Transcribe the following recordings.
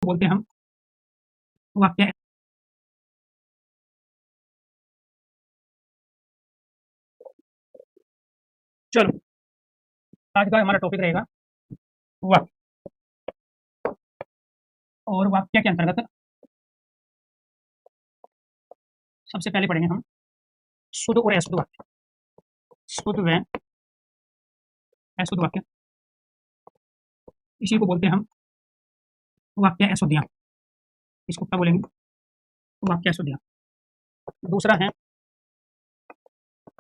बोलते हैं हम वाक्य। चलो आज का हमारा टॉपिक रहेगा वाक्य। और वाक्य के अंतर्गत सबसे पहले पढ़ेंगे हम शुद्ध और अशुद्ध वाक्य। शुद्ध व अशुद्ध वाक्य, इसी को बोलते हैं हम वाक्य अशुद्धियां। इसको क्या बोलेंगे? वाक्य अशुद्धियां। दूसरा है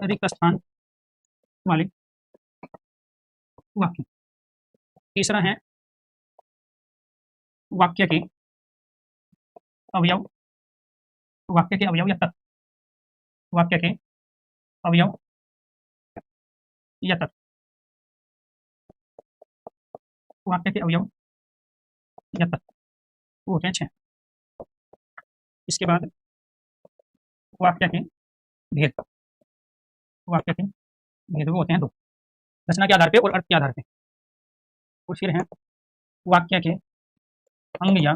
रिक्त स्थान वाले वाक्य। तीसरा है वाक्य के अवयव, वाक्य के अवयव या तत्व, वाक्य के अवयव या तत्व, वाक्य के अवयव या तत्व वो होते हैं 6। इसके बाद वाक्य के भेद, वाक्य के भेद वो होते हैं 2, रचना के आधार पे और अर्थ के आधार पे। और फिर है वाक्य के अंग या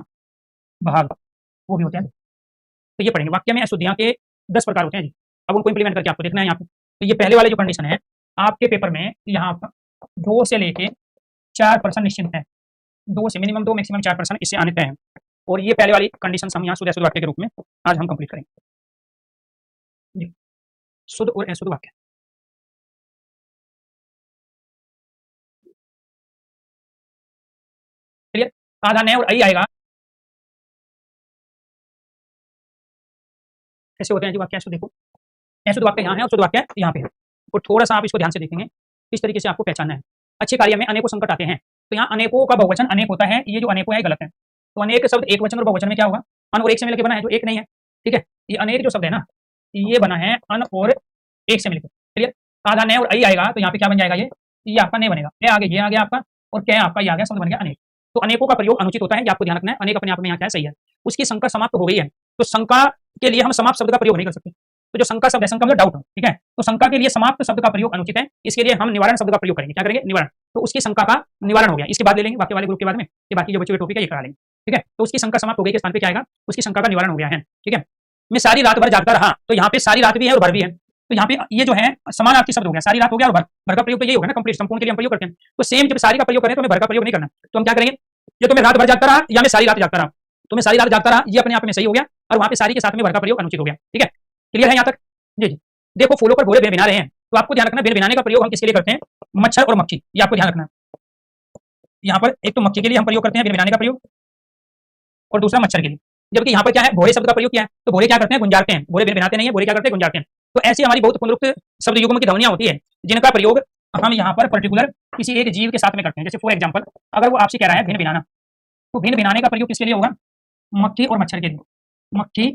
भाग, वो भी होते हैं 2। तो ये पढ़ेंगे। वाक्य में अशुद्धियां के 10 प्रकार होते हैं जी। अब उनको इंप्लीमेंट करके आपको देखना है यहाँ पे। तो ये पहले वाले जो कंडीशन है आपके पेपर में यहाँ पर 2 से लेके 4% निश्चित है। 2 से मिनिमम 2 मैक्सिमम 4% इससे आने तय है। और ये पहले वाली कंडीशन हम यहाँ शुद्ध अशुद्ध वाक्य के रूप में आज हम कंप्लीट करेंगे जी। शुद्ध और अशुद्ध वाक्य। क्लियर? आधा न और आई आएगा। कैसे होते हैं जी वाक्य अशुद्ध? देखो अशुद्ध वाक्य यहाँ है और शुद्ध वाक्य यहाँ पे है। और थोड़ा सा आप इसको ध्यान से देखेंगे किस तरीके से आपको पहचानना है। अच्छे कार्य में अनेकों संकट आते हैं, तो यहाँ अनेकों का बहुवचन अनेक होता है। ये जो अनेकों है गलत है। तो अनेक शब्द एक वचन और बहुवचन में क्या होगा? अन और एक से मिलकर बना है, जो एक नहीं है। ठीक है, ये अनेक जो शब्द है ना, ये बना है अन और एक से मिलकर। क्लियर? आधा न और आई आएगा तो यहाँ पे क्या बन जाएगा? ये आपका नहीं बनेगा। ये आगे, ये आ गया आपका, और क्या आपका ये आ गया, शब्द बन गया अनेक। तो अनेकों का प्रयोग अनुचित होता है, ये आपको ध्यान रखना है। अनेक अपने आप में यहाँ क्या है? सही है। उसकी शंका समाप्त हो गई है, तो शंका के लिए हम समाप्त शब्द का प्रयोग नहीं कर सकते। तो जो शंका शब्द है, शंका मतलब डाउट, ठीक है, तो शंका के लिए समाप्त शब्द का प्रयोग अनुचित है। इसके लिए हम निवारण शब्द का प्रयोग करेंगे। क्या करेंगे? निवारण। तो उसकी शंका का निवारण हो गया। इसके बाद ले लेंगे वाक्य वाले ग्रुप के बाद में, ये बाकी जो बचे हुए टॉपिक है ये करा लेंगे। ठीक है, तो उसकी शंका समाप्त हो गई के स्थान पे क्या आएगा? उसकी शंका का निवारण हो गया है। ठीक है, मैं सारी रात भर जागता रहा, तो यहाँ पे सारी रात भी है और भर भी है। तो यहाँ पे ये जो है समानार्थी शब्द हो गया, सारी रात हो गया और भर। भर का प्रयोग तो यही होगा ना, कंप्लीट संपूर्ण के लिए हम प्रयोग करते हैं। तो सेम जब सारी का प्रयोग करें तो हमें भर का प्रयोग नहीं करना। तो हम क्या करेंगे? ये तो मैं रात भर जागता रहा या मैं सारी रात जागता रहा, तो मैं सारी रात जागता रहा, ये अपने आप में सही हो गया। और वहाँ पे सारी के साथ में भर का प्रयोग अनुचित हो गया। ठीक है, क्लियर है यहाँ तक? जी जी। देखो फूलों पर भोरे बेर बिना रहे हैं, तो आपको ध्यान रखना बेर बिनाने का प्रयोग हम किसके लिए करते हैं? मच्छर और मक्खी, ये आपको ध्यान रखना है। यहाँ पर एक तो मक्खी के लिए हम प्रयोग करते हैं बेर बिनाने का प्रयोग, और दूसरा मच्छर के लिए। जबकि यहाँ पर क्या है? भोरे शब्द का प्रयोग किया है, तो भोरे क्या करते हैं? गुंजारते हैं। भोरे बेर बिनाते नहीं है, भोरे क्या करते हैं? गुंजारते हैं। तो ऐसी हमारी बहुत पुनरुक्त शब्द युग्म की ध्वनियां होती है, जिनका प्रयोग हम यहाँ पर पर्टिकुलर किसी एक जीव के साथ में करते हैं। जैसे फॉर एग्जाम्पल, अगर वो आपसे कह रहा है भिन्न बिनाना, तो भिन्न बिनाने का प्रयोग किसके लिए होगा? मक्खी और मच्छर के लिए। मक्खी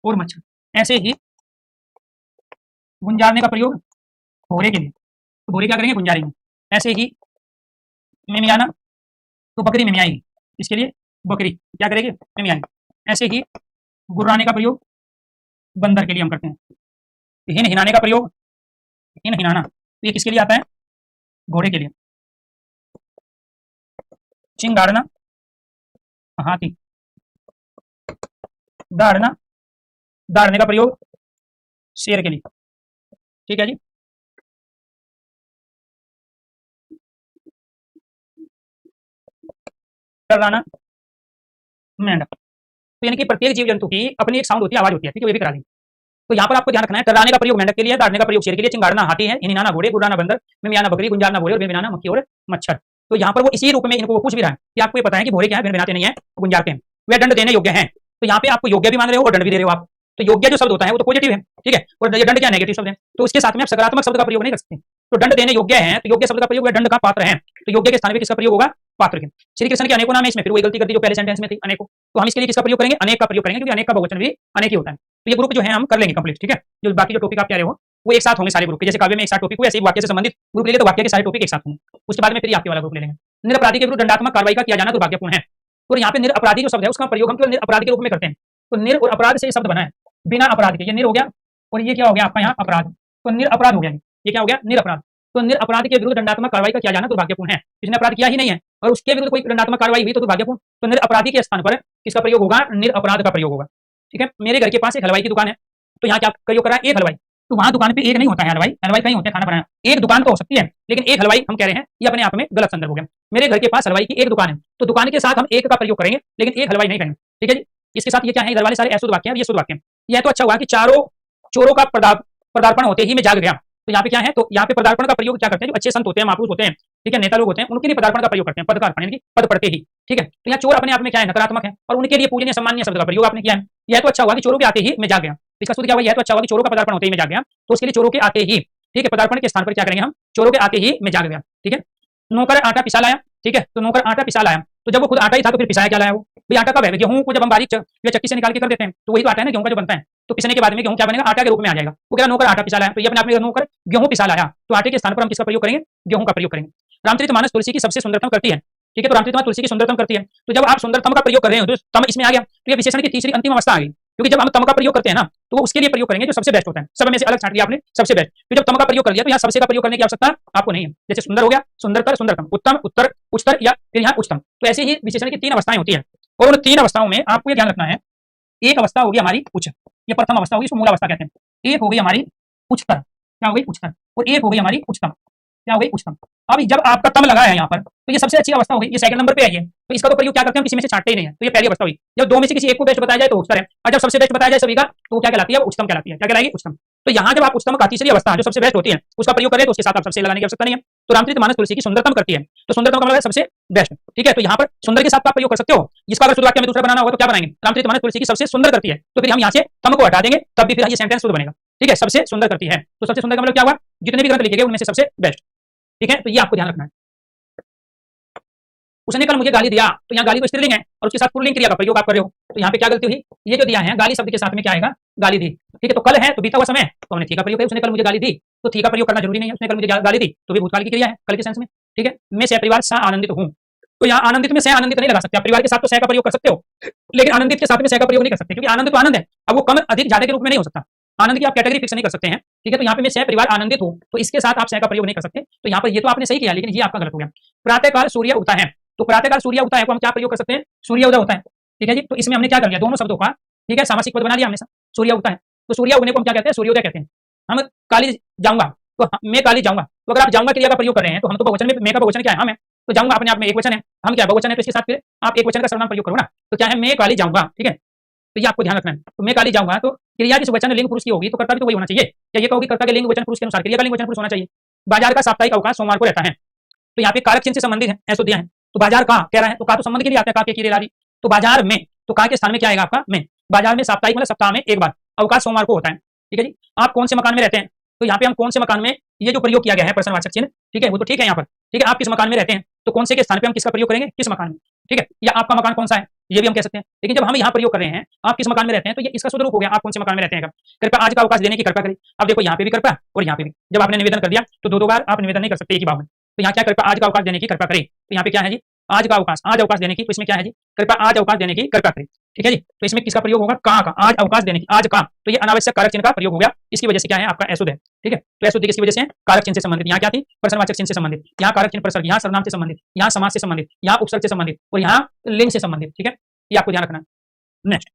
और मच्छर। ऐसे ही गुंजारने का प्रयोग भोरे के लिए, तो भोरे क्या करेंगे? गुंजारेंगे। ऐसे ही मिमियाना, तो बकरी मिमियाएगी, इसके लिए बकरी क्या करेगी? मिमियाएगी। ऐसे ही गुर्राने का प्रयोग बंदर के लिए हम करते हैं। हिन हिनाने का प्रयोग, हिन हिनाना, तो ये किसके लिए आता है? घोड़े के लिए। चिंगाड़ना, हाथी। दाड़ना, दाड़ने का प्रयोग शेर के लिए। ठीक है जी। डराना, मेंढक। तो यानी कि प्रत्येक जीव जंतु की अपनी एक साउंड होती है, आवाज होती है। ठीक है, वो भी करा देंगे। तो यहाँ पर आपको ध्यान रखना है, डराने का प्रयोग मेंढक के लिए, दाड़ने का प्रयोग शेर के लिए, चिंगाड़ना हाथी है, हिनाना घोड़े, गुर्राना बंदर, मिमियाना बकरी, गुंजारना भोरे और बेबिनाना मक्खी और मच्छर। तो यहाँ पर वो इसी रूप में इनको वो पूछ भी रहा है कि आपको ये पता है कि भोरे क्या है? भिन्न नहीं है, गुंजारते हैं, वे दंड देने योग्य हैं। तो यहाँ पे आपको योग्य भी मान रहे हो और दंड भी दे रहे हो आप। तो योग्य जो शब्द होता है वो तो पॉजिटिव है, ठीक है, और ये दंड क्या नेगेटिव शब्द है। तो उसके साथ में आप सकारात्मक शब्द का प्रयोग नहीं कर सकते। तो दंड देने योग्य है, तो योग्य शब्द का प्रयोग वे दंड का पात्र है। तो योग्य के स्थान पे किसका प्रयोग होगा? पात्र के। श्री कृष्ण के अनेकों नाम है, इसमें फिर वही गलती कर दी जो पहले सेंटेंस में थी, अनेकों। तो हम इसके लिए किसका प्रयोग करेंगे? अनेक का प्रयोग करेंगे, क्योंकि अनेक का बहुवचन भी अनेक ही होता है। तो ये ग्रुप जो है हम कर लेंगे कंप्लीट। ठीक है, जो बाकी जो टॉपिक आप कह रहे हो वो एक साथ होंगे सारे ग्रुप के। जैसे काव्य में एक साथ टॉपिक हुआ, ऐसे ही वाक्य से संबंधित ग्रुप ले ले तो वाक्य के सारे टॉपिक एक साथ होंगे। उसके बाद में फिर आपके वाला ग्रुप ले लेंगे। निरपराधी के विरुद्ध दंडात्मक कार्रवाई का किया जाना दुर्भाग्यपूर्ण है। और यहाँ पे निरपराधी जो शब्द है उसका प्रयोग हम केवल निरपराध के रूप में करते हैं। तो निर और अपराध से ये शब्द बना है, बिना अपराध के। ये निर हो गया और ये क्या हो गया आपका यहाँ? अपराध। तो निर अपराध हो गया, ये क्या हो गया? निर अपराध। तो निर अपराध के विरुद्ध दंडात्मक कार्रवाई का किया जाना दुर्भाग्यपूर्ण है। किसने अपराध किया ही नहीं है और उसके विरुद्ध कोई दंडात्मक कार्रवाई हुई तो दुर्भाग्यपूर्ण। तो निर अपराधी के स्थान पर किसका प्रयोग होगा, निरपराध का प्रयोग होगा। ठीक है, मेरे घर के पास एक हलवाई की दुकान है, तो यहाँ क्या प्रयोग कर रहा है, एक हलवाई। तो वहां दुकान पे एक नहीं होता है हलवाई, हलवाई कहीं होते हैं खाना बनाना, एक दुकान तो हो सकती है, लेकिन एक हलवाई हम कह रहे हैं, ये अपने आप में गलत संदर्भ हो गया। मेरे घर के पास हलवाई की एक दुकान है, तो दुकान के साथ हम एक का प्रयोग करेंगे, लेकिन एक हलवाई नहीं करेंगे। ठीक है जी, इसके साथ ये क्या है, इधर वाले सारे अशुद्ध वाक्य हैं, ये शुद्ध वाक्य हैं। यह तो अच्छा हुआ कि चारों चोरों का पदार्पण होते ही मैं जाग गया। तो यहाँ पे क्या है, तो यहाँ पे पदार्पण का प्रयोग क्या करते हैं, जो अच्छे संत होते हैं, महापुरुष होते हैं, ठीक है, नेता लोग होते हैं, उनके लिए पदार्पण का प्रयोग करते हैं, पद का अर्पण, यानी कि पद पढ़ते ही। ठीक है, तो यहाँ चोर अपने आप में क्या है, नकारात्मक है, और उनके लिए पूजनीय सम्माननीय शब्द का प्रयोग आपने किया है। यह तो अच्छा हुआ कि चोरों के आते ही मैं जाग गया। इसका सूत्र क्या हुआ, यह तो अच्छा हुआ कि चोरों का पदार्पण होते ही मैं जाग गया, तो उसके लिए चोरों के आते ही, ठीक है, पदार्पण के स्थान पर क्या करेंगे हम, चोरों के आते ही मैं जाग गया। ठीक है, नौकर आटा पिसा लाया, ठीक है, तो नौकर आटा पिसा लाया, तो जब वो खुद आटा ही था तो फिर पिसाया क्या लाया वो, भाई आटा कब है, गेहूं को जब हम बारीक या चक्की से निकाल के कर देते हैं, तो वही तो आटा है ना गेहूं का जो बनता है, तो पिसने के बाद में गेहूं क्या बनेगा, आटा के रूप में आ जाएगा। वो कह रहा नौकर आटा पिसा लाया, तो ये अपने आप में नौकर गेहूं पिसा लाया, तो आटे के स्थान पर हम किसका प्रयोग करेंगे, गेहूं का प्रयोग करेंगे। रामचरितमानस तुलसी की सबसे सुंदरतम करती है, ठीक है, तो रामचरितमानस तुलसी की सुंदरतम करती है, तो जब आप सुंदरतम का प्रयोग कर रहे हो तो तम इसमें आ गया, तो ये विशेषण की तीसरी अंतिम अवस्था आ गई, क्योंकि जब हम तम का प्रयोग करते हैं ना, तो वो उसके लिए प्रयोग करेंगे जो सबसे बेस्ट होता है, सब में से अलग छांट लिया आपने, सबसे बेस्ट। फिर जब तम का प्रयोग कर लिया तो यहाँ सबसे का प्रयोग करने की आवश्यकता आपको नहीं है, जैसे सुंदर हो गया, सुंदरतर, सुंदरतम, उत्तम, उत्तर, उच्चतर, या फिर यहाँ उच्चतम। तो ऐसे ही विशेषण की तीन अवस्थाएं होती है, और उन तीन अवस्थाओं में आपको ये ध्यान रखना है, एक अवस्था होगी हमारी उच्च, ये प्रथम अवस्था होगी, इसको मूल अवस्था कहते हैं। एक हो गई हमारी उच्चतर, क्या हो गई, उच्चतर, और एक हो गई हमारी उच्चतम, क्या हो गई, उच्चतम। अब जब आपका तम लगा है यहाँ पर, तो ये सबसे अच्छी अवस्था हो गई, ये सेकंड नंबर पे आई है, तो इसका तो प्रयोग क्या करते हैं, किसी में से छाटते ही नहीं है, तो ये पहली अवस्था हुई। जब दो में से किसी एक को बेस्ट बताया जाए तो उच्चतर है, और जब सबसे बेस्ट बताया जाए सभी का, तो वो क्या कहलाती है, उच्चतम कहलाती है, क्या कहलाएगी, उच्चतम। तो यहाँ जब आप उच्चतम का तीसरी अवस्था जो सबसे बेस्ट होती है उसका प्रयोग करें, तो उसके साथ आप सबसे लगाने की आवश्यकता नहीं है। तो रामचरितमानस तुलसी की सुंदरतम करती है, तो सुंदरतम का मतलब है सबसे बेस्ट। ठीक है, तो यहाँ पर सुंदर के साथ आप प्रयोग कर सकते हो, जिसका अगर शुद्ध वाक्य में दूसरा बनाना होगा तो क्या बनाएंगे, रामचरितमानस तुलसी की सबसे सुंदर करती है, तो फिर हम यहाँ से तम को हटा देंगे, तब भी फिर ये सेंटेंस शुद्ध बनेगा। ठीक है, सबसे सुंदर करती है, तो सबसे सुंदर का मतलब क्या हुआ, जितने भी ग्रंथ लिखे गए उनमें से सबसे बेस्ट। ठीक है, तो ये आपको ध्यान रखना है। उसने कल मुझे गाली दिया, तो यहाँ गाली तो स्त्रीलिंग है और उसके साथ पुल्लिंग क्रिया का प्रयोग आप कर रहे हो, तो यहाँ पे क्या गलती हुई, ये जो दिया है गाली शब्द के साथ में क्या आएगा, गाली दी। ठीक है, तो कल है तो बीता हुआ समय, तो हमने थी का प्रयोग किया, उसने कल मुझे गाली दी, तो थी का प्रयोग करना जरूरी नहीं है, उसने कल मुझे गाली दी तो भी भूतकाल की क्रिया है, कल के सेंस में। ठीक है, मैं सपरिवार सा आनंदित हूँ, तो यहाँ आनंदित में से आनंदित नहीं लगा सकते, परिवार के साथ तो सह का प्रयोग कर सकते हो, लेकिन आनंदित के साथ में सह का प्रयोग नहीं कर सकते, क्योंकि आनंद तो आनंद है, अब वो कम अधिक ज्यादा के रूप में नहीं हो सकता, आनंद की आप कैटेगरी फिक्स नहीं कर सकते हैं। ठीक है, तो यहाँ पे मैं सह परिवार आनंदित हूँ, तो इसके साथ आप सह का प्रयोग नहीं कर सकते, तो यहाँ पर ये तो आपने सही किया, लेकिन ये आपका गलत हो गया। प्रातःकाल सूर्य उगता है, तो प्रातःकाल सूर्य उगता है को हम क्या प्रयोग कर सकते हैं, सूर्योदय होता है। ठीक है जी, तो इसमें हमने क्या कर लिया, दोनों शब्दों का, ठीक है, सामासिक पद बना लिया हमने, सूर्य उगता है, तो सूर्य उगने को हम क्या कहते हैं, सूर्योदय कहते हैं। हम काली जाऊंगा, तो मैं काली जाऊंगा, तो अगर आप जाऊंगा क्रिया का प्रयोग कर रहे हैं, तो हम तो बहुवचन में, मैं का बहुवचन क्या है, हम है, तो जाऊंगा अपने आप में एक वचन है, हम क्या बहुवचन है, तो इसके साथ फिर आप एक वचन का सर्वनाम प्रयोग करो ना, तो क्या है, मैं काली जाऊंगा। ठीक है, तो ये आपको ध्यान रखना है, तो मैं काली जाऊंगा, तो क्रिया जिस वचन लिंग पुरुष की होगी तो कर्ता भी तो वही होना चाहिए, क्या ये कहोगे कर्ता के लिंग वचन पुरुष के अनुसार क्रिया का लिंग वचन पुरुष होना चाहिए। बाजार का साप्ताहिक अवकाश सोमवार को रहता है, तो यहाँ पे कारक चिन्ह से संबंधित है, ऐसा दिया है, तो बाजार का कह रहा है, तो का तो संबंध के लिए आता है, का के किरे लारी, तो बाजार में, तो का के स्थान में क्या आएगा आपका, में। बाजार में साप्ताहिक मतलब सप्ताह में एक बार, अवकाश सोमवार को होता है। ठीक है जी, आप कौन से मकान में रहते हैं, तो यहाँ पे हम कौन से मकान में, ये जो प्रयोग किया गया है प्रश्नवाचक चिन्ह, ठीक है, वो तो ठीक है यहाँ पर। ठीक है, आप किस मकान में रहते हैं, तो कौन से के स्थान पे हम किसका प्रयोग करेंगे, किस मकान में। ठीक है, या आपका मकान कौन सा है, ये भी हम कह सकते हैं, लेकिन जब हम यहाँ प्रयोग कर रहे हैं आप किस मकान में रहते हैं, तो ये इसका शुद्ध रूप हो गया, आप कौन से मकान में रहते हैं। कृपया आज का अवकाश देने की कृपा करें, अब देखो यहाँ पे भी कृपा और यहाँ पे भी, जब आपने निवेदन कर दिया तो दो बार आप निवेदन नहीं कर सकते एक ही बार में, तो यहाँ क्या कृपया आज का अवकाश देने की कृपा करें, तो यहाँ पे क्या है जी, आज का अवकाश, आज अवकाश देने की, तो इसमें क्या है जी, कृपया आज अवकाश देने की कृपा करें। ठीक है जी, तो इसमें किसका प्रयोग होगा, का, आज अवकाश देने की, आज का, तो ये अनावश्यक कारक चिन्ह का प्रयोग हो गया, इसकी वजह से क्या है आपका अशुद्ध है। ठीक है, तो अशुद्धि किसकी वजह से, कारक चिन्ह से संबंधित, यहाँ क्या थी, प्रश्नवाचक चिन्ह से संबंधित, यहाँ कारक चिन्ह प्रसर्ग, यहाँ सर्वनाम से संबंधित, यहाँ समास से संबंधित, यहाँ उपसर्ग से संबंधित, और यहाँ लिंग से संबंधित। ठीक है, ये आपको ध्यान रखना है। नेक्स्ट,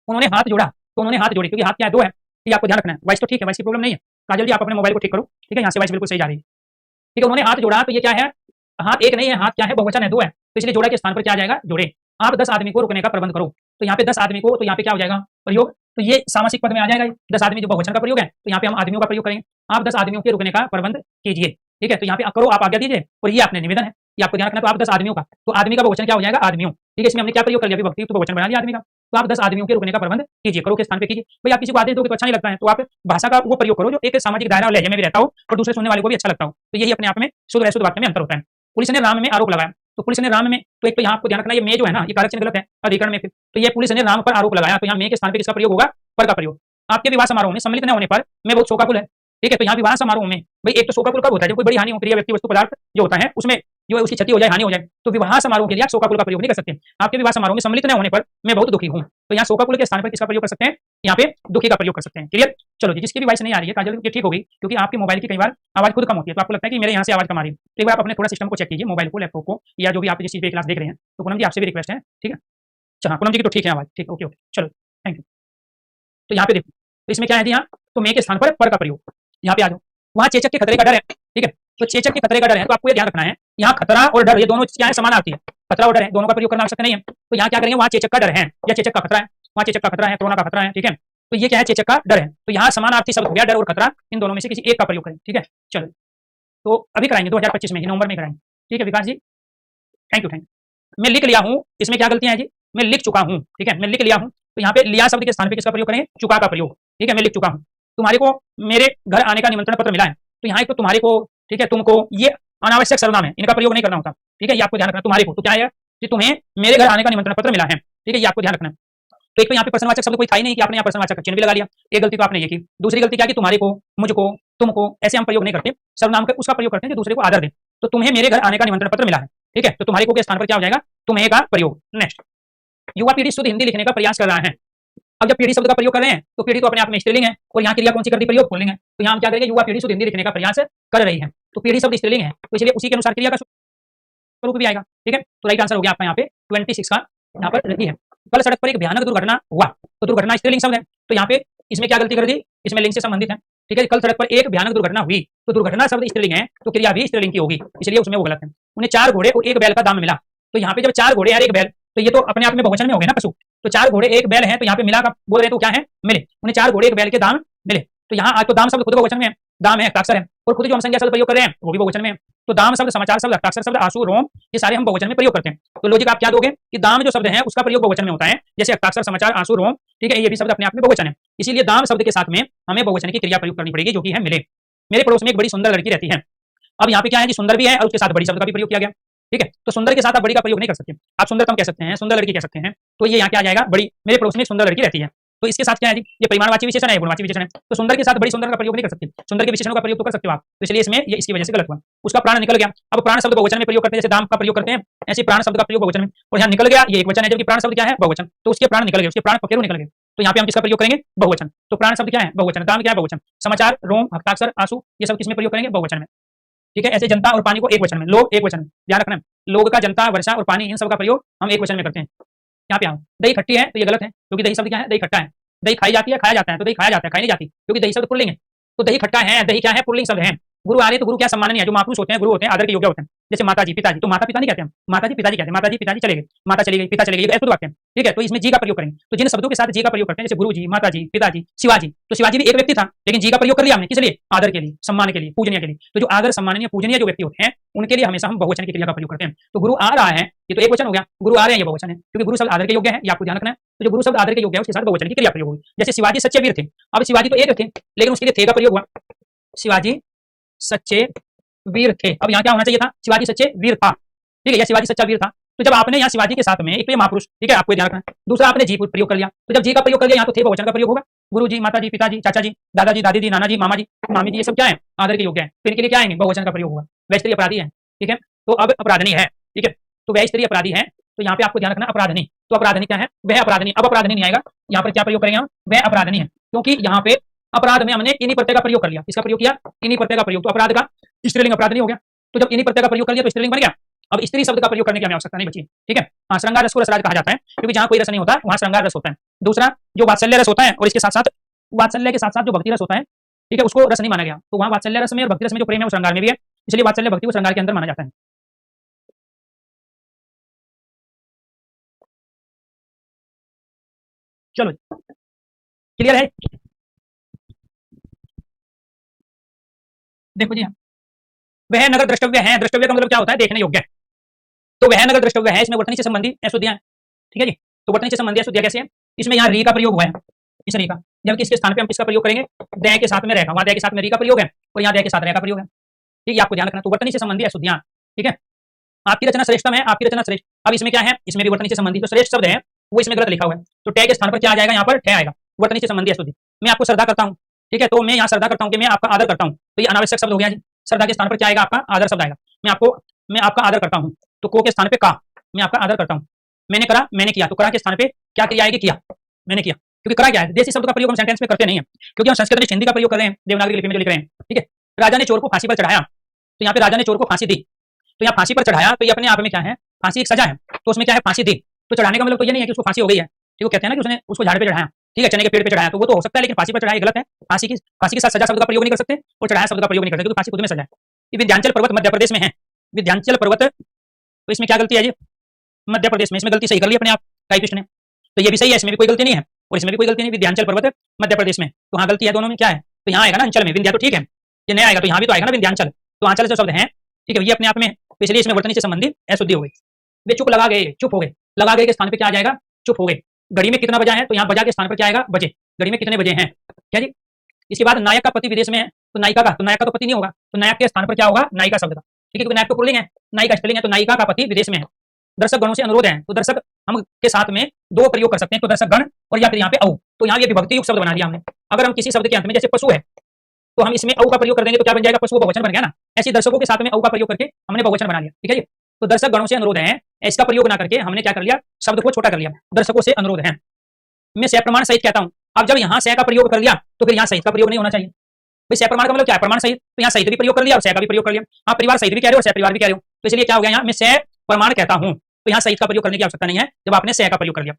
उन्होंने हाथ जोड़ा, तो उन्होंने हाथ जोड़े, क्योंकि हाथ क्या है, दो है, ये आपको ध्यान रखना है। वॉइस तो ठीक है, वॉइस की प्रॉब्लम नहीं है, काजल जी आप अपने मोबाइल को ठीक करो। ठीक है, यहाँ से वॉइस बिल्कुल सही जा रही है। ठीक है, उन्होंने हाथ जोड़ा, तो ये क्या है, हाथ एक नहीं है, हाथ क्या है, बहुवचन है, दो है, तो इसलिए जोड़ा के स्थान पर क्या आ जाएगा, जोड़े। आप 10 आदमी को रुकने का प्रबंध करो, तो यहाँ पे 10 आदमी को, तो यहाँ पे क्या हो जाएगा, प्रयोग, तो ये सामासिक पद में आ जाएगा, 10 आदमी जो बहुवचन का प्रयोग है, तो यहाँ पे हम आदमियों का प्रयोग करेंगे, आप 10 आदमियों के रुकने का प्रबंध कीजिए। ठीक है, तो यहाँ पे करो, आप आज्ञा दीजिए, और ये आपने निवेदन है, ये आपको ध्यान रखना। तो आप 10 आदमियों का, तो आदमी का बहुवचन क्या हो जाएगा, आदमियों। ठीक है, इसमें हमने क्या प्रयोग कर लिया, विभक्ति तो बहुवचन बना लिया आदमी का, तो आप 10 आदमियों के रुकने का प्रबंध कीजिए, करो के स्थान पे कीजिए। भाई आप किसी को आदेश दोगे तो अच्छा नहीं लगता है, तो आप भाषा का वो प्रयोग करो जो एक सामाजिक दायरा और लहजे में भी रहता हो और दूसरे सुनने वाले को भी अच्छा लगता हो, तो यही अपने आप में शुद्ध अशुद्ध वाक्य में अंतर होता है। पुलिस ने राम में आरोप लगाया, तो पुलिस ने राम में, तो एक तो यहाँ आपको ध्यान रखना, ये में जो है ना, ये कारक चिन्ह गलत है अधिकरण में, फिर तो ये पुलिस ने राम पर आरोप लगाया, तो यहाँ में के स्थान पे किसका प्रयोग होगा, पर का प्रयोग। आपके विवाह समारोह में सम्मिलित न होने पर मैं बहुत शोकाकुल है। ठीक है, तो यहाँ विवाह समारोह में भाई एक तो शोकाकुल कब होता है, जब कोई बड़ी हानि हो, प्रिय व्यक्ति वस्तु पदार्थ जो होता है उसमें जो है उसकी क्षति हो जाए, हानि हो जाए, तो विवाह समारोह के लिए आप शोकाकुल का प्रयोग नहीं कर सकते। आपके विवाह समारोह में सम्मिलित न होने पर मैं बहुत दुखी हूँ, तो यहाँ शोकाकुल के स्थान पर किसका प्रयोग कर सकते हैं, यहाँ पे दुखी का प्रयोग कर सकते हैं। क्लियर, चलो जी, जिसकी भी वॉइस नहीं आ रही है काजल ये ठीक हो गई, क्योंकि आपके मोबाइल की कई बार आवाज खुद कम होती है, तो आपको लगता है कि मेरे यहाँ से आवाज कम आ रही है, तो एक बार आप अपने थोड़ा सिस्टम को चेक कीजिए, मोबाइल को, लैपटॉप को, या जो भी आप जिस चीज पे क्लास देख रहे हैं, तो पूनम जी आपसे भी रिक्वेस्ट है। ठीक है। अच्छा हाँ, पूनम जी की तो ठीक है आवाज, ठीक, ओके ओके, चलो थैंक यू। तो यहाँ पे देखो, तो इसमें क्या है जी, यहाँ तो मैं के स्थान पर का प्रयोग, यहाँ पे आ जाओ। वहाँ चेचक के खतरे का डर है, ठीक है, तो चेचक के खतरे का डर है, तो आपको ये ध्यान रखना है, यहाँ खतरा और डर ये दोनों क्या है, समान आती है। खतरा और डर है, दोनों का प्रयोग करना आवश्यक नहीं है। तो यहाँ क्या करेंगे, वहाँ चेचक का डर है या चेचक का खतरा है, वहाँ चेचक का खतरा है, कोरोना का खतरा है, ठीक है। तो ये क्या है, चेचक का डर है, तो यहाँ समानार्थी शब्द हो गया डर और खतरा, इन दोनों में से किसी एक का प्रयोग करें, ठीक है। चलो, तो अभी कराएंगे 2025 में ही, नवंबर में कराएंगे, ठीक है विकास जी, थैंक यू थैंक यू। मैं लिख लिया हूँ, इसमें क्या गलतियां हैं जी, मैं लिख चुका हूँ, ठीक है, मैं लिख लिया हूँ। तो यहाँ पे लिया शब्द के स्थान पे किसका प्रयोग करेंगे, चुका का प्रयोग, ठीक है, मैं लिख चुका हूँ। तुम्हारे को मेरे घर आने का निमंत्रण पत्र मिला है, तो यहाँ एक तो तुम्हारे को, ठीक है, तुमको, ये अनावश्यक सर्वनाम है, इनका प्रयोग नहीं करना होता, ठीक है, ये आपको ध्यान रखना। तुम्हारे को तो क्या है कि तुम्हें मेरे घर आने का निमंत्रण पत्र मिला है, ठीक है, ये आपको ध्यान रखना है। तो एक तो यहाँ पे प्रश्नवाचक शब्द कोई था ही नहीं कि आपने यहाँ प्रश्नवाचक चिन्ह भी लगा लिया, एक गलती तो आपने ये की। दूसरी गलती क्या कि तुम्हारे को, मुझको, तुमको ऐसे हम प्रयोग नहीं करते, सर्वनाम के उसका प्रयोग करते हैं जो दूसरे को आदर दे। तो तुम्हें मेरे घर आने का निमंत्रण पत्र मिला है, ठीक है, तो तुम्हारे को के स्थान पर क्या हो जाएगा, तुम्हें का प्रयोग। नेक्स्ट, युवा पीढ़ी शुद्ध हिंदी लिखने का प्रयास कर रहा है। अब जब पीढ़ी शब्द का प्रयोग कर रहे हैं तो पीढ़ी तो अपने आप में स्त्रीलिंग है, और यहाँ क्रिया कौन सी कर दी, प्रयोग पुल्लिंग है। तो यहाँ हम क्या करेंगे, युवा पीढ़ी शुद्ध हिंदी लिखने का प्रयास कर रही है, तो पीढ़ी शब्द स्त्रीलिंग है, तो इसलिए उसी के अनुसार क्रिया का स्वरूप भी आएगा, ठीक है। तो राइट आंसर हो गया आपका यहाँ पे 26 का, यहाँ पर रही है। कल सड़क पर एक भयानक दुर्घटना हुआ, तो दुर्घटना स्त्रीलिंग शब्द है, तो यहाँ पे इसमें क्या गलती कर दी, इसमें लिंग से संबंधित है, ठीक है। कल सड़क पर एक भयानक दुर्घटना हुई, तो दुर्घटना शब्द स्त्रीलिंग है, तो क्रिया भी स्त्रीलिंग की होगी, इसलिए उसमें वो गलत है। उन्हें 4 घोड़े और 1 बैल का दाम मिला, तो यहाँ पे जब 4 घोड़े और 1 बैल, तो ये तो अपने आप में बहुवचन में हो गए ना पशु, तो 4 घोड़े 1 बैल है, तो यहाँ पे मिला का बोल रहे तो क्या है, मिले। उन्हें 4 घोड़े 1 बैल के दाम मिले, तो यहाँ आज तो दाम शब्द खुद बहुवचन में है, दाम है हस्ताक्षर है, और खुद जो हम संज्ञा शब्द प्रयोग कर रहे हैं वो भी बहुवचन में है। तो दाम शब्द, समाचार शब्द, हस्ताक्षर शब्द, आंसू, रोम, ये सारे हम बहुवचन में प्रयोग करते हैं। तो लॉजिक आप क्या दोगे कि दाम जो शब्द है उसका प्रयोग बहुवचन में होता है, जैसे हस्ताक्षर, समाचार, आंसू, रोम, ठीक है, ये भी शब्द अपने आप में बहुवचन है, इसीलिए दाम शब्द के साथ में हमें बहुवचन की क्रिया प्रयोग करनी पड़ेगी, जो कि है मिले। मेरे पड़ोस में एक बड़ी सुंदर लड़की रहती है। अब यहाँ पे क्या है कि सुंदर भी है और उसके साथ बड़ी शब्द का भी प्रयोग किया गया, ठीक है। तो सुंदर के साथ आप बड़ी का प्रयोग नहीं कर सकते, आप सुंदरतम कह सकते हैं, सुंदर लड़की कह सकते हैं, तो ये यहाँ क्या आ जाएगा, बड़ी, मेरे पड़ोस में एक सुंदर लड़की रहती है। तो इसके साथ क्या है जी, ये परिमाणवाची विशेषण है, गुणवाची विशेषण है, तो सुंदर के साथ बड़ी सुंदर का प्रयोग नहीं कर सकते, सुंदर के विशेषणों का प्रयोग तो कर सकते हो आप, तो इसलिए इसमें ये इसकी वजह से गलत हुआ, उसका प्राण निकल गया। अब प्राण शब्द बहुवचन में प्रयोग करते हैं, जैसे दाम का प्रयोग करते हैं, ऐसे प्राण शब्द का प्रयोग बहुवचन में, और यहाँ निकल गया ये एकवचन है, जबकि प्राण शब्द क्या है, बहुवचन, तो उसके प्राण निकल गए, उसके प्राण पखेरु निकल गए, तो यहाँ पे हम किसका प्रयोग करेंगे, बहुवचन। तो प्राण शब्द क्या है, बहुवचन, दाम क्या है, बहुवचन, समाचार, रोम, हस्ताक्षर, आंसू, ये सब किसमें प्रयोग करेंगे, बहुवचन में, ठीक है। ऐसे जनता और पानी को एक वचन में, लोग एक वचन में, ध्यान रखना, लोग का, जनता, वर्षा और पानी, इन सब का प्रयोग हम एक वचन में करते हैं। यहाँ पे आओ, दही खट्टी है, तो ये गलत है, क्योंकि दही शब्द क्या है, दही खट्टा है। दही खाई जाती है, खाया जाता है, तो दही खाया जाता है, खाई नहीं जाती, क्योंकि दही शब्द पुल्लिंग है। तो दही खट्टा है, दही क्या है, पुल्लिंग शब्द है। गुरु आ रहे तो गुरु क्या सम्माननीय है, जो महापुरुष होते हैं, गुरु होते हैं, आदर के योग्य होते हैं, जैसे माता जी, पिताजी, तो माता पिता नहीं कहते हम, माता जी पिताजी कहते हैं, माता जी पिताजी चले गए, माता चली गई, पिता चले गए, ऐसे वाक्य है, ठीक है। तो इसमें जी का प्रयोग करेंगे, तो जिन शब्दों के साथ जी का प्रयोग करते हैं, जैसे गुरु जी, माता जी, पिताजी, शिवाजी, तो शिवाजी भी एक व्यक्ति था, लेकिन जी का प्रयोग कर लिया हमने, किस लिए, आदर के लिए, सम्मान के लिए, पूजनीय के लिए। तो जो आदर, सम्माननीय, पूजनीय जो व्यक्ति होते हैं, उनके लिए हमेशा हम बहुवचन की क्रिया का प्रयोग करते हैं। तो गुरु आ रहा है, ये तो एक वचन हो गया, गुरु आ रहे हैं, ये बहुवचन है, क्योंकि गुरु शब्द आदर के योग्य है, ये आपको ध्यान रखना है। तो जो गुरु शब्द आदर के योग्य है उसके साथ बहुवचन की क्रिया प्रयोग होगी, जैसे शिवाजी सच्चे वीर थे। अब शिवाजी तो एक थे, लेकिन उसके लिए थे का प्रयोग हुआ, शिवाजी सच्चे वीर थे। अब यहाँ क्या होना चाहिए था, शिवाजी सच्चे वीर था, ठीक है, या शिवाजी सच्चा वीर था। तो जब आपने यहाँ शिवाजी के साथ में एक तो ये महापुरुष, ठीक है, आपको ध्यान रखना है, दूसरा आपने जी प्रयोग कर लिया, तो जब जी का प्रयोग कर लिया यहाँ तो थे बहुवचन का प्रयोग होगा, गुरु जी, माता जी, पिताजी, चाचा जी, दादाजी, दादी जी, नाना जी, मामा जी, मामी जी, ये सब क्या है, आदर के योग्य है, तो इनके लिए क्या आएंगे, बहुवचन का प्रयोग होगा। वह स्त्री अपराधी है, ठीक है, तो अब अपराधनी है, ठीक है, तो वह स्त्री अपराधी है, तो यहाँ पे आपको ध्यान रखना अपराधनी, तो अपराधनी क्या है, वह अपराधनी, अब अपराधनी नहीं आएगा, यहाँ पर क्या प्रयोग करेंगे हम, वह अपराधनी है, क्योंकि यहाँ पे अपराध में हमने इन्हीं प्रत्यय का प्रयोग कर लिया, इसका प्रयोग किया, इन्हीं प्रत्यय का प्रयोग, तो अपराध का स्त्रीलिंग अपराधनी हो गया। तो जब इन्हीं प्रत्यय का प्रयोग कर लिया तो स्त्रीलिंग बन गया। अब स्त्री शब्द का प्रयोग करने की हमें आवश्यकता नहीं बची, ठीक है। हाँ, श्रृंगार रस को रसराज कहा जाता है, क्योंकि जहाँ कोई रस नहीं होता वहाँ श्रृंगार रस होता है। दूसरा जो वात्सल्य रस होता है, और इसके साथ साथ वात्सल्य के साथ साथ जो भक्ति रस होता है, ठीक है, उसको रस नहीं माना गया, तो वहाँ वात्सल्य रस में और भक्ति रस में जो प्रेम है वो श्रृंगार में भी है, इसलिए वात्सल्य भक्ति को श्रृंगार के अंदर माना जाता है। चलो, क्लियर है। देखो जी, हाँ, वह नगर द्रष्टव्य है, द्रष्टव्य का मतलब क्या होता है, देखने योग्य, तो वह नगर द्रष्टव्य है, इसमें वर्तनी से संबंधी अशुद्धियां, ठीक है जी। तो वर्तनी से संबंधी अशुद्धियां कैसे है, इसमें यहाँ री का प्रयोग हुआ है, इस री का, जबकि इसके स्थान पे हम किसका प्रयोग करेंगे, दय के साथ में रहेगा, वहां दय के साथ में री का प्रयोग है, और यहाँ दय के साथ रह का प्रयोग है, ठीक है, आपको ध्यान रखना। तो वर्तनी से संबंधी अशुद्धियां, ठीक है। आपकी रचना श्रेष्ठतम है, आपकी रचना श्रेष्ठ, अब इसमें क्या है, इसमें भी वर्तनी से संबंधी जो श्रेष्ठ शब्द है वो इसमें गलत लिखा हुआ है, तो टय के स्थान पर क्या आ जाएगा, यहाँ पर ठय आएगा, वर्तनी से संबंधी अशुद्धि। मैं आपको श्रद्धा करता हूँ, ठीक है, तो मैं यहाँ श्रद्धा करता हूँ कि मैं आपका आदर करता हूँ, तो ये अनावश्यक शब्द हो गया जी। श्रद्धा के स्थान पर क्या आएगा, आपका आदर शब्द आएगा। मैं आपका आदर करता हूँ, तो को के स्थान पे का, मैं आपका आदर करता हूँ। मैंने करा, मैंने किया, तो करा के स्थान पे क्या क्रिया आएगी, किया, मैंने किया, क्योंकि करा क्या है, देसी शब्द का प्रयोग हम सेंटेंस में करते नहीं है, क्योंकि हम संस्कृत हिंदी का प्रयोग कर रहे हैं, देवनागरी लिपि में जो लिख रहे हैं, ठीक है। राजा ने चोर को फांसी पर चढ़ाया, तो यहाँ पे राजा ने चोर को फांसी दी, तो यहाँ फांसी पर चढ़ाया, तो ये अपने आप में क्या है, फांसी एक सजा है, तो उसमें क्या है, फांसी दी, तो चढ़ाने का मतलब तो ये नहीं है कि उसको फांसी हो गई है, ठीक है, कहते हैं ना कि उसने उसको झाड़ पे चढ़ाया, ठीक है, चने के पेड़ पे चढ़ाया, तो वो तो हो सकता है, लेकिन फांसी पर चढ़ाया गलत है। फांसी के साथ सजा शब्द का प्रयोग नहीं कर सकते और चढ़ाया शब्द का प्रयोग नहीं कर सकते, क्योंकि फांसी खुद में सजा है। ये विंध्याचल पर्वत मध्य प्रदेश में है, विंध्याचल पर्वत, तो इसमें क्या गलती है जी, मध्य प्रदेश में, इसमें गलती सही कर ली अपने आप टाइपिस्ट ने, तो ये भी सही है, इसमें भी कोई गलती नहीं है और इसमें भी कोई गलती नहीं, विंध्याचल पर्वत मध्य प्रदेश में, तो हाँ गलती है दोनों में, क्या है, तो यहाँ आएगा ना अंचल में, विंध्या तो ठीक है, ये नहीं आएगा तो यहाँ भी तो आएगा ना विंध्याचल, तो आंचल जो शब्द है, ठीक है, ये अपने आप में, तो इसलिए इसमें वर्तनी से संबंधित अशुद्धि हो गई। वे चुप लगा गए, चुप हो गए, लगा गए के स्थान पे क्या आ जाएगा, चुप हो गए। घड़ी में कितना बजा है, तो यहाँ बजा के स्थान पर क्या आएगा, बजे, घड़ी में कितने बजे हैं, क्या जी। इसके बाद नायक का पति विदेश में है, तो नायिका का, तो नायक का तो पति नहीं होगा, तो नायक के स्थान पर क्या होगा, नायिका शब्द का, ठीक है, क्योंकि नायक तो पुल्लिंग है, नायिका स्त्रीलिंग है, तो नायिका का पति विदेश में है। दर्शक गणों से अनुरोध है, तो दर्शक हम के साथ में दो प्रयोग कर सकते हैं, तो दर्शक गण और या फिर यहाँ पे औ, तो यहाँ ये विभक्ति युक्त शब्द बना दिया हमने। अगर हम किसी शब्द के अंत में, जैसे पशु है, तो हम इसमें औ का प्रयोग कर देंगे तो क्या बन जाएगा, पशु बहुवचन बन गया ना। ऐसे दर्शकों के साथ में औ का प्रयोग करके हमने बहुवचन बना लिया, ठीक है जी। तो दर्शक गणों से अनुरोध है, इसका प्रयोग ना करके हमने क्या कर लिया, शब्द को छोटा कर लिया, दर्शकों से अनुरोध है। मैं सह प्रमाण सहित कहता हूँ, अब जब यहाँ सह का प्रयोग कर लिया तो फिर यहाँ सहित का प्रयोग नहीं होना चाहिए। भाई सह प्रमाण का मतलब क्या है, प्रमाण सहित, तो यहाँ सहित भी प्रयोग कर लिया और सह का भी प्रयोग कर लिया। आप परिवार सहित भी कह रहे हो और सह परिवार भी कह रहे हो, तो इसलिए क्या हो गया, यहाँ मैं सह प्रमाण कहता हूँ, तो यहाँ सहित का प्रयोग करने की आवश्यकता नहीं है जब आपने सह का प्रयोग कर लिया।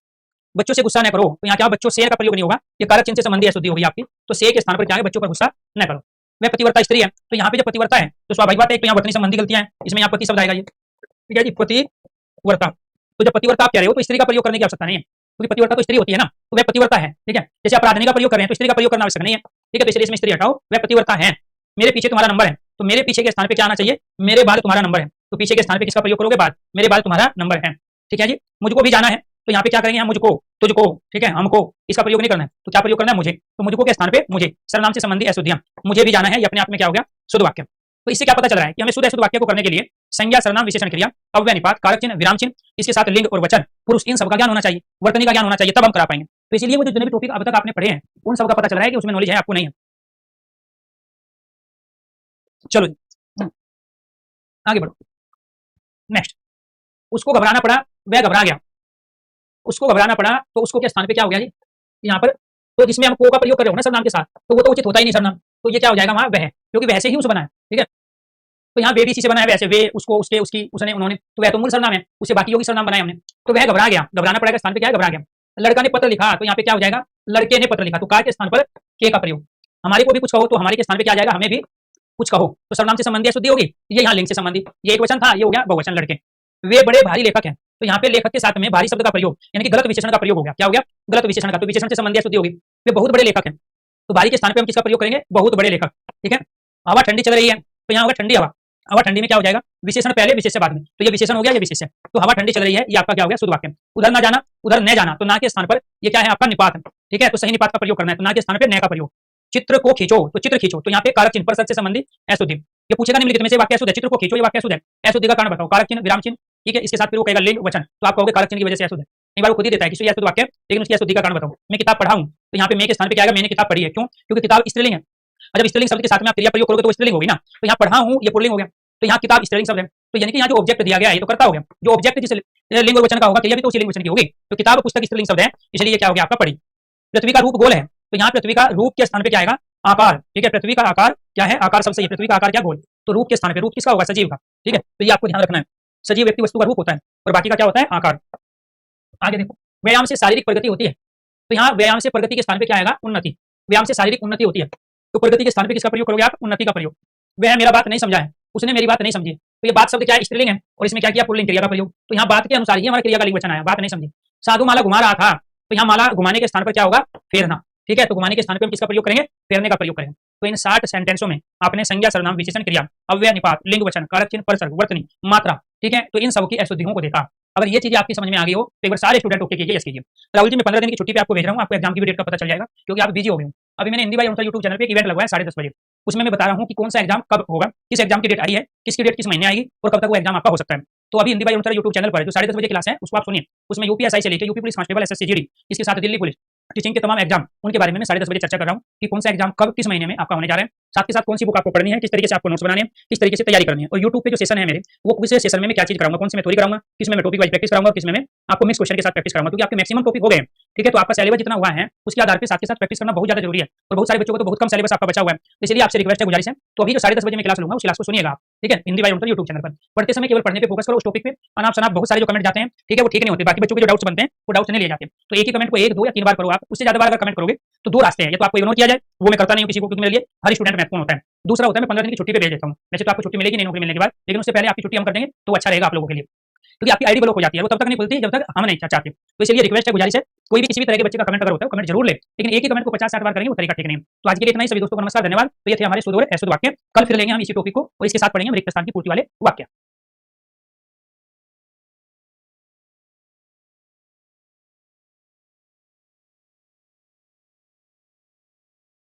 बच्चों से गुस्सा न करो, तो यहाँ क्या, बच्चों से का प्रयोग नहीं होगा, ये कारक चिन्ह से संबंधी अशुद्धि होगी आपकी, तो से के स्थान पर क्या है, बच्चों पर गुस्सा न करो। वह पतिव्रता स्त्री है, तो यहाँ पे जब पतिव्रता है तो स्वाभाविक बात है, तो यहाँ वर्तनी संबंधी गलतियां हैं, इसमें यहाँ पति शब्द आएगा, ये ठीक है जी, पतिव्रता। तो जब पतिव्रता आप कह रहे हो तो स्त्री का प्रयोग करने की आवश्यकता नहीं है, क्योंकि पतिव्रता तो स्त्री होती है ना, तो वह पतिव्रता है, ठीक है। जैसे अपराधनी का प्रयोग कर रहे हैं तो स्त्री का प्रयोग करना आवश्यक नहीं है, ठीक है, तो इसलिए इसमें स्त्री हटाओ, वह पतिव्रता है। मेरे पीछे तुम्हारा नंबर है, तो मेरे पीछे के स्थान पे क्या आना चाहिए, मेरे बाद तुम्हारा नंबर है, तो पीछे के स्थान पे किसका प्रयोग करोगे, बाद, मेरे बाद तुम्हारा नंबर है, ठीक है जी। मुझको भी जाना है, तो यहाँ पे क्या करेंगे हम, मुझको, तुझको, ठीक है, हमको, इसका प्रयोग नहीं करना है, तो क्या प्रयोग करना है, मुझे, तो मुझको के स्थान पे मुझे, सर्वनाम से संबंधी अशुद्धियां, मुझे भी जाना है, ये अपने आप में क्या हो गया, शुद्ध वाक्य। तो इससे क्या पता चल रहा है कि हमें शुद्ध अशुद्ध वाक्य को करने के लिए संज्ञा, सर्वनाम, विशेषण, क्रिया, अव्यय, निपात, कारक चिन्ह, विराम चिन्ह, इसके साथ लिंग और वचन, पुरुष, इन सब का ज्ञान होना चाहिए, वर्तनी का ज्ञान होना चाहिए, तब हम करा पाएंगे। तो इसलिए वो जो जितने भी टॉपिक अब तक आपने पढ़े हैं उन सब का पता चल रहा है कि उसमें नॉलेज है, आपको नहीं है। चलो आगे बढ़ो, नेक्स्ट। उसको घबराना पड़ा, वह घबरा गया, उसको घबराना पड़ा, तो उसको के स्थान पे क्या हो गया जी, यहाँ पर, तो जिसमें हम को का प्रयोग कर रहे हो ना सर्वनाम के साथ, तो वो तो उचित होता ही नहीं सर्वनाम, तो ये क्या हो जाएगा वहाँ वह, क्योंकि वैसे ही उस बना है, ठीक है। तो यहाँ वे भी इसी से बना है, वैसे वे, उसको, उसके, उसकी, उसने, उन्होंने, तो वह तो मूल सर्वनाम है, उसे बाकी योगी सर्वनाम बनाया हमने। तो वह घबरा गया, घबराना पड़ेगा स्थान पे क्या है, घबरा गया। लड़का ने पत्र लिखा, तो यहाँ पे क्या हो जाएगा, लड़के ने पत्र लिखा, तो कार के स्थान पर के का प्रयोग। हमारे को भी कुछ कहो, तो हमारे के स्थान पे क्या आ जाएगा, हमें भी कुछ कहो, तो सर्वनाम से संबंधी अशुद्धि होगी, ये यहाँ लिंग से संबंधी, ये एक वचन था, ये हो गया बहुवचन, लड़के। वे बड़े भारी लेखक हैं, तो यहाँ पे लेखक के साथ में भारी शब्द का प्रयोग, यानी कि गलत विशेषण का प्रयोग हो गया, क्या हो गया, गलत विशेषण का, तो विशेषण से संबंधी अशुद्धि होगी। वे बहुत बड़े लेखक हैं, तो भारी के स्थान पे हम किसका प्रयोग करेंगे, बहुत बड़े लेखक, ठीक है। हवा ठंडी चल रही है, तो यहाँ होगा ठंडी हवा, हवा ठंडी में क्या हो जाएगा, विशेषण पहले, विशेष बाद में, तो ये विशेषण हो गया, ये विशेष है, तो हवा ठंडी चल रही है, ये आपका क्या हो गया, शुद्ध वाक्य। उधर ना जाना, उधर न जाना, तो ना के स्थान पर ये क्या है, आपका निपात, ठीक है, तो सही निपात का प्रयोग करना है, तो ना के स्थान पर न का प्रयोग। चित्र को खींचो, तो चित्र खींचो, तो यहाँ पे कारक चिन्ह पर से संबंधी अशुद्धि, ये पूछेगा निम्नलिखित में से वाक्य अशुद्ध है, चित्र को खींचो, ये वाक्य अशुद्ध है, अशुद्धि का कारण बताओ, कारक चिन्ह, विराम चिन्ह, ठीक है, इसके साथ फिर वो कहेगा लिंग, वचन, तो आप कहोगे कारक चिन्ह की वजह से अशुद्ध है, कई बार वो खुद ही देता है कि अशुद्ध वाक्य, लेकिन उसकी अशुद्धि का कारण बताओ। मैं किताब पढ़ा हूँ, तो यहाँ पे मैं के स्थान पे क्या आएगा, मैंने किताब पढ़ी है, क्यों, क्योंकि किताब स्त्रीलिंग है, और जब स्त्रीलिंग शब्द के साथ में आप क्रिया प्रयोग करोगे तो वो स्त्रीलिंग होगी ना, तो यहाँ पढ़ा हूँ ये पुल्लिंग हो गया, तो यहाँ किताब स्त्रीलिंग शब्द है, तो यानी कि यहाँ जो ऑब्जेक्ट दिया गया है ये तो करता हो गया, जो ऑब्जेक्ट जिस लिंग और वचन का होगा, क्रिया भी तो उसी लिंग वचन की होगी, तो किताब पुस्तक स्त्रीलिंग शब्द है, इसलिए ये क्या हो गया आपका पढ़ी। पृथ्वी का रूप गोल है, तो यहाँ पृथ्वी का रूप के स्थान पे क्या आएगा, आकार, ठीक है, पृथ्वी का आकार क्या है, आकार सबसे, पृथ्वी का आकार क्या, गोल, तो रूप के स्थान पे, रूप किसका होगा, सजीव का, ठीक है, तो ये आपको ध्यान रखना है, सजीव व्यक्ति वस्तु का रूप होता है और बाकी का क्या होता है, आकार। आगे देखो, व्यायाम से शारीरिक प्रगति होती है, तो यहाँ व्यायाम से प्रगति के स्थान पे क्या आएगा, उन्नति, व्यायाम से शारीरिक उन्नति होती है, तो प्रगति के स्थान पे किसका प्रयोग करोगे आप, उन्नति का प्रयोग। वह मेरा बात नहीं समझा है, उसने मेरी बात नहीं समझी, तो ये बात शब्द क्या है, स्त्रीलिंग है, और इसमें क्या किया, पुल्लिंग क्रिया का प्रयोग, तो यहाँ बात के अनुसार ही हमारा क्रिया का लिंग वचन आया, बात नहीं समझी। साधु माला घुमा रहा था, तो यहाँ माला घुमाने के स्थान पर क्या होगा, फेरना, ठीक है, तो घुमाने के स्थान पर हम किसका प्रयोग करेंगे, फेरने का प्रयोग करेंगे। तो इन 60 सेंटेंसों में आपने संज्ञा, सर्वनाम, विशेषण, क्रिया, अव्यय, निपात, लिंग, वचन, कारक चिन्ह, परसर्ग, वर्तनी, मात्रा, ठीक है, तो इन सब की अशुद्धियों को देखा। अगर ये चीजें आपकी समझ में आ गई हो तो एक बार सारे स्टूडेंट ओके कीजिए, यस कीजिए। राहुल जी मैं 15 दिन की छुट्टी पे आपको भेज रहा हूँ, आपको एग्जाम की भी डेट का पता चल जाएगा, क्योंकि आप बिजी हो गए हो। अभी मैंने हिंदी बाई उनका यूट्यूब चैनल पे एक इवेंट लगवाया 10:30 बजे, उसमें मैं बता रहा हूँ कि कौन सा एग्जाम कब होगा, किस एग्जाम की डेट आई है, किसकी डेट किस महीने आएगी और कब तक वो एग्जाम आपका हो सकता है। तो अभी हिंदी बाई उनका यूट्यूब चैनल पर जो 10:30 बजे क्लास है उसको आप सुनिए, उसमें यूपीएसआई से लेकर UP police constable, SSC GD, इसके साथ दिल्ली पुलिस टीचिंग के तमाम एग्जाम, उनके बारे में मैं 10:30 बजे चर्चा कर रहा हूँ कि कौन सा एग्जाम कब किस महीने में आपका होने जा रहा है, साथ के साथ कौन सी बुक आपको पढ़नी है, किस तरीके से आपको नोट्स बनाने हैं, किस तरीके से तैयारी करनी है। और यूट्यूब पे जो सेशन है मेरे, वो किस सेशन में मैं क्या चीज कराऊंगा, कौन से मैं थ्योरी कराऊंगा, किसमें मैं टॉपिक वाइज प्रैक्टिस कराऊंगा, किसमें मैं आपको मिक्स क्वेश्चन के साथ प्रैक्टिस कराऊंगा, क्योंकि आपके मैक्सिमम टॉपिक हो गए हैं, ठीक है, तो आपका सिलेबस जितना हुआ है उसके आधार पर साथ के साथ प्रैक्टिस करना बहुत ज्यादा जरूरी है, और बहुत सारे बच्चों को तो बहुत कम सिलेबस आपका बचा हुआ है, इसलिए आपसे रिक्वेस्ट है, गुजारिश है। तो अभी जो 10:30 बजे मैं क्लास लूंगा उस क्लास को सुनिएगा आप, ठीक है, हिंदी बाय यूट्यूब चैनल पर। पढ़ते समय केवल पढ़ने पे फोकस करो, उस टॉपिक पे अनाप शनाप बहुत सारे जो कमेंट जाते हैं, ठीक है, वो ठीक नहीं होते। बाकी बच्चों के जो डाउट्स बनते हैं वो डाउट्स नहीं लिए जाते। तो एक ही कमेंट को 1, 2 या 3 बार करो आप। उससे ज्यादा बार अगर कमेंट करोगे तो 2 रास्ते हैं, या तो आपको इग्नोर किया जाए, वो मैं करता नहीं हूं किसी को, क्योंकि मेरे लिए हर स्टूडेंट महत्वपूर्ण होता है। दूसरा होता है मैं 15 दिन की छुट्टी पे भेज देता हूं। वैसे तो आपको छुट्टी मिलेगी नहीं नौकरी मिलने के बाद, लेकिन उससे पहले आपकी छुट्टी हम कर देंगे तो अच्छा रहेगा आप लोगों के लिए, क्योंकि आपकी आईडी ब्लॉक हो जाती है, वो तब तक नहीं खुलती जब तक हम नहीं चाहते। तो इसलिए रिक्वेस्ट है, गुजारिश है, कोई भी किसी भी तरह के बच्चे का कमेंट अगर होता है कमेंट जरूर ले, लेकिन एक ही कमेंट को 50-60 बार करेंगे वो तरीका ठीक नहीं है। तो आज के लिए इतना ही। सभी दोस्तों को नमस्कार, धन्यवाद। तो ये थे हमारे शुद्ध और अशुद्ध वाक्य। कल फिर लेंगे हम इसी टॉपिक को और इसके साथ पढ़ेंगे हम रिक्त स्थान की पूर्ति वाले वाक्य।